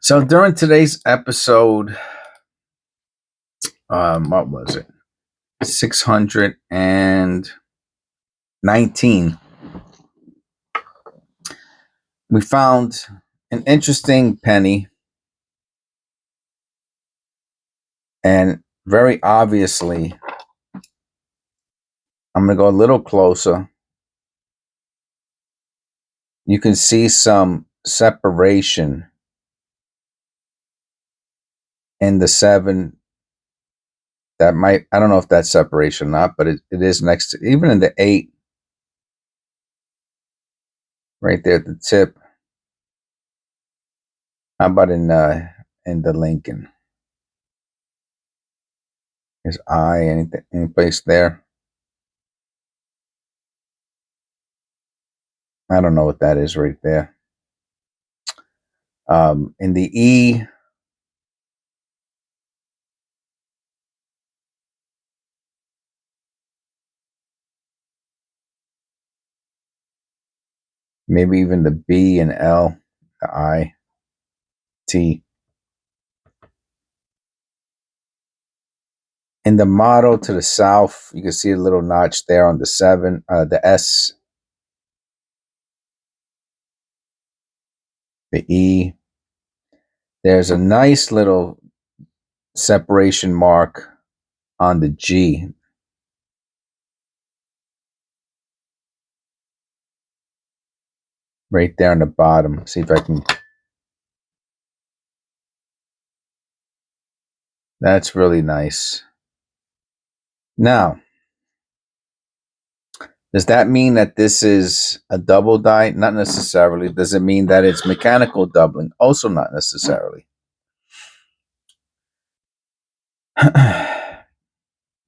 So during today's episode, what was it? 619. We found an interesting penny, and very obviously, I'm going to go a little closer. You can see some separation in the 7. That might, I don't know if that's separation or not, but it is next to, even in the 8, right there at the tip. How about in the Lincoln? Is anything, any place there? I don't know what that is right there. In the E, maybe even the B and L, the I, T. In the motto to the south, you can see a little notch there on the 7, the S, the E. There's a nice little separation mark on the G. Right there on the bottom. See if I can. That's really nice. Now, does that mean that this is a double die? Not necessarily. Does it mean that it's mechanical doubling? Also not necessarily.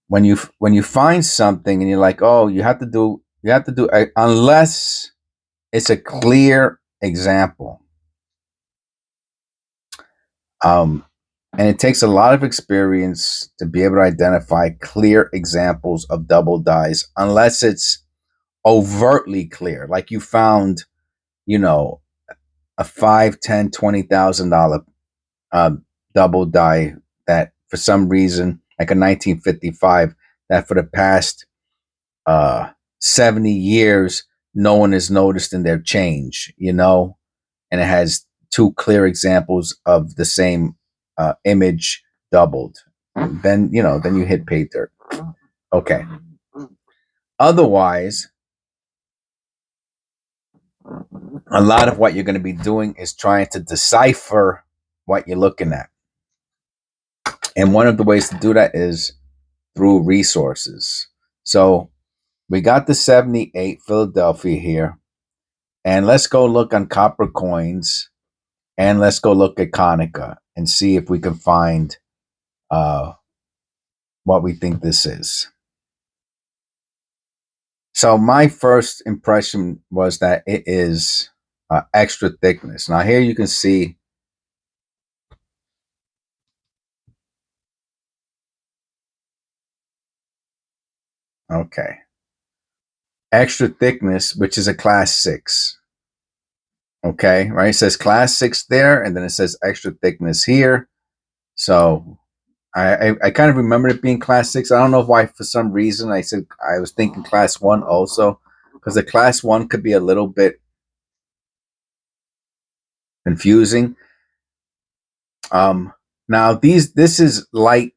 when you find something and you're like, oh, you have to do unless it's a clear example. And it takes a lot of experience to be able to identify clear examples of double dies, unless it's overtly clear, like you found, a $5, $10, $20,000 double die that for some reason, like a 1955, that for the past 70 years, no one has noticed in their change, and it has 2 clear examples of the same image doubled. Then you hit pay dirt. Okay. Otherwise, a lot of what you're going to be doing is trying to decipher what you're looking at. And one of the ways to do that is through resources. So we got the 78 Philadelphia here. And let's go look on copper coins, and let's go look at Konica and see if we can find what we think this is. So my first impression was that it is extra thickness. Now here you can see extra thickness, which is a class 6. Okay, right? It says class 6 there, and then it says extra thickness here. So I kind of remember it being class 6. I don't know why, for some reason, I said I was thinking class 1 also, because the class 1 could be a little bit confusing. Now this is light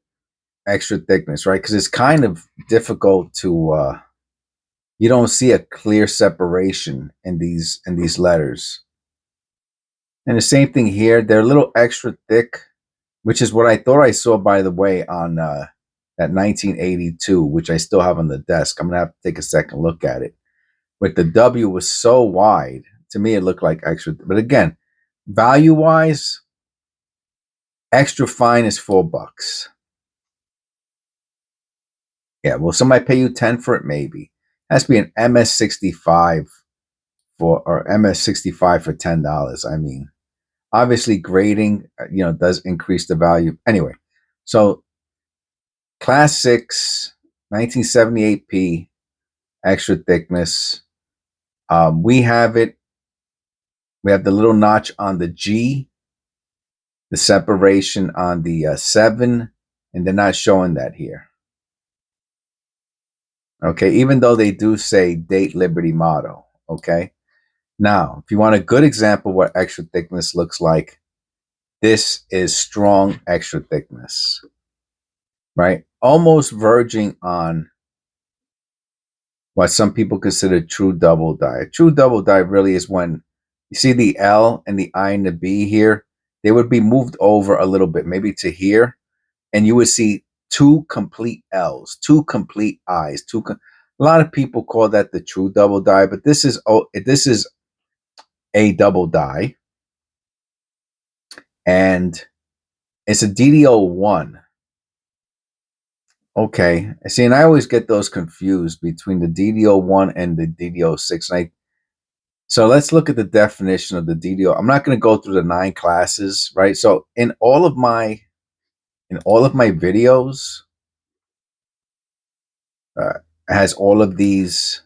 extra thickness, right? Because it's kind of difficult to you don't see a clear separation in these letters. And the same thing here, they're a little extra thick, which is what I thought I saw, by the way, on that 1982, which I still have on the desk. I'm gonna have to take a second look at it. But the W was so wide, to me it looked like extra. But again, value wise, extra fine is $4. Yeah, will somebody pay you 10 for it? Maybe. It has to be an MS65 or MS65 for $10. I mean, obviously grading, does increase the value. Anyway, so class 6, 1978p, extra thickness. We have it. We have the little notch on the G. the separation on the 7, and they're not showing that here. Okay, even though they do say date Liberty motto. Okay, now if you want a good example of what extra thickness looks like, this is strong extra thickness, right? Almost verging on what some people consider true double die. True double die really is when you see the L and the I and the B here, they would be moved over a little bit, maybe to here, and you would see two complete L's, two complete I's, a lot of people call that the true double die, but this is a double die, and it's a DDO1. Okay, see, and I always get those confused between the DDO1 and the DDO6. So let's look at the definition of the DDO. I'm not going to go through the 9 classes, right? So in all of my videos, it has all of these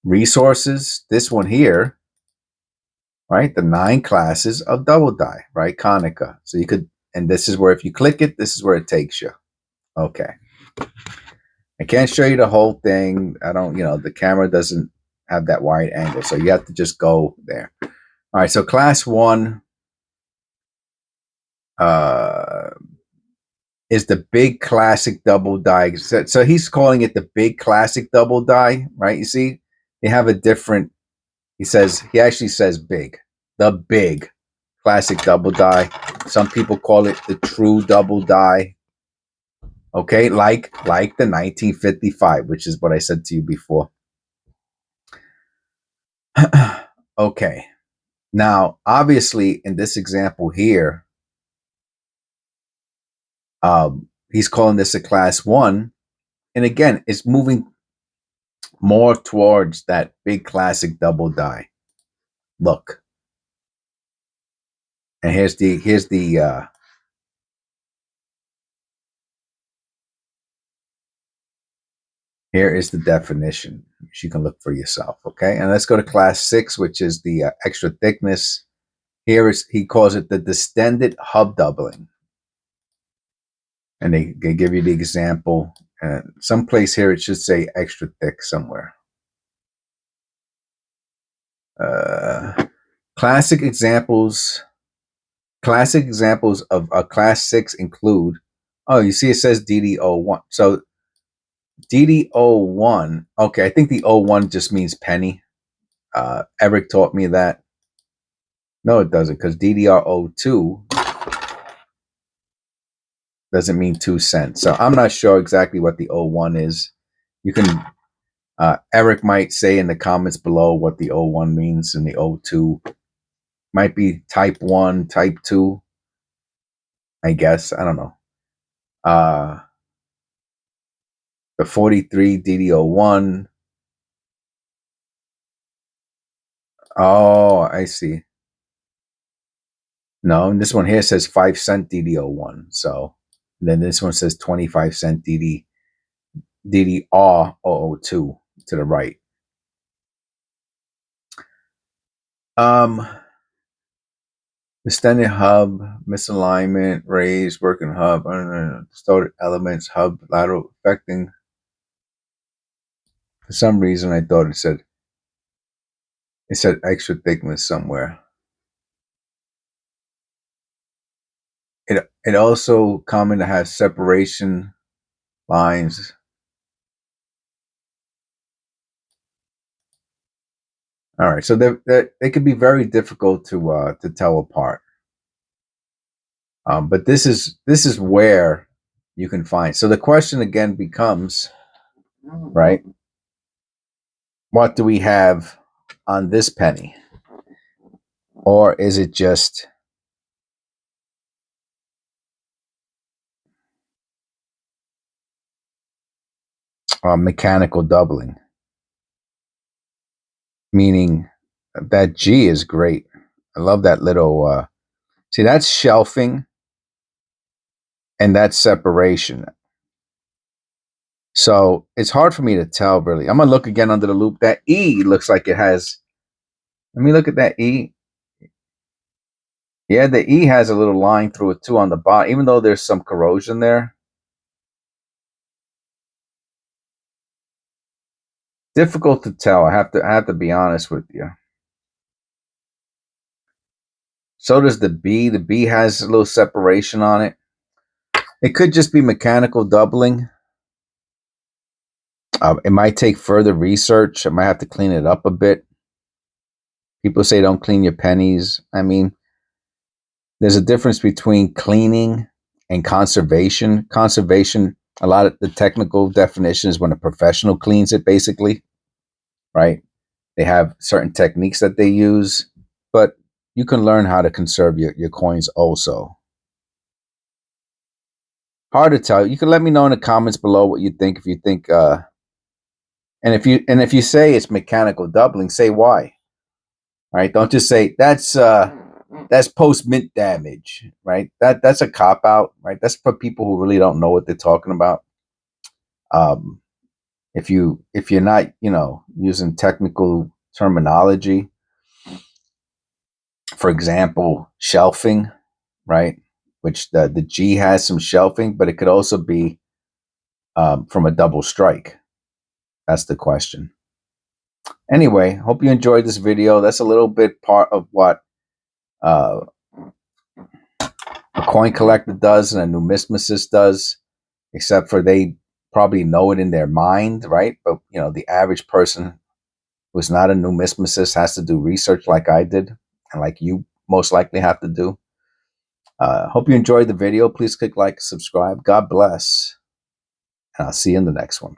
resources. This one here, right? The 9 classes of double die, right? Konica. So you could, and this is where if you click it, this is where it takes you. Okay. I can't show you the whole thing. I don't, the camera doesn't have that wide angle. So you have to just go there. All right. So class 1 is the big classic double die. So he's calling it the big classic double die, right? You see, they have a different, he actually says big, the big classic double die. Some people call it the true double die. Okay, like the 1955, which is what I said to you before. Okay, now obviously in this example here, he's calling this a class 1, and again, it's moving more towards that big classic double die look. And here's the here is the definition, which you can look for yourself. Okay, and let's go to class 6, which is the extra thickness. Here is, he calls it the distended hub doubling, and they give you the example. And someplace here it should say extra thick somewhere. Classic examples of a class 6 include, oh, you see it says DDO1. So DDO1, okay, I think the O1 just means penny. Eric taught me that. No, it doesn't, because DDRO2 doesn't mean 2 cents. So I'm not sure exactly what the O1 is. You can, Eric might say in the comments below what the O1 means, and the O2 might be type 1, type 2, I guess. I don't know. The 43 DDO1. Oh, I see. No, and this one here says 5 cent DDO1. So then this one says 25 cent DDR002 to the right. Extended hub, misalignment, raised, working hub, distorted elements, hub, lateral affecting. For some reason, I thought it said extra thickness somewhere. It also common to have separation lines. All right, so they could be very difficult to tell apart. But this is where you can find. So the question again becomes, right? What do we have on this penny? Or is it just mechanical doubling? Meaning that G is great. I love that little, see, that's shelving and that's separation. So it's hard for me to tell really. I'm going to look again under the loop. That E looks like it has, let me look at that E. Yeah, the E has a little line through it too on the bottom, even though there's some corrosion there. Difficult to tell. I have to be honest with you. So does the B. The B has a little separation on it. It could just be mechanical doubling. It might take further research. I might have to clean it up a bit. People say don't clean your pennies. I mean, there's a difference between cleaning and conservation. Conservation, a lot of the technical definition is when a professional cleans it, basically, right? They have certain techniques that they use, but you can learn how to conserve your coins also. Hard to tell. You can let me know in the comments below what you think. If you think, and if you say it's mechanical doubling, say why. All right, don't just say that's post mint damage, right? That's a cop out, right? That's for people who really don't know what they're talking about. Um, if you're not, using technical terminology, for example, shelving, right? Which the G has some shelving, but it could also be from a double strike. That's the question. Anyway, hope you enjoyed this video. That's a little bit part of what uh, a coin collector does and a numismatist does, except for they probably know it in their mind, right? But the average person who's not a numismatist has to do research like I did, and like you most likely have to do. Hope you enjoyed the video. Please click like, subscribe. God bless, and I'll see you in the next one.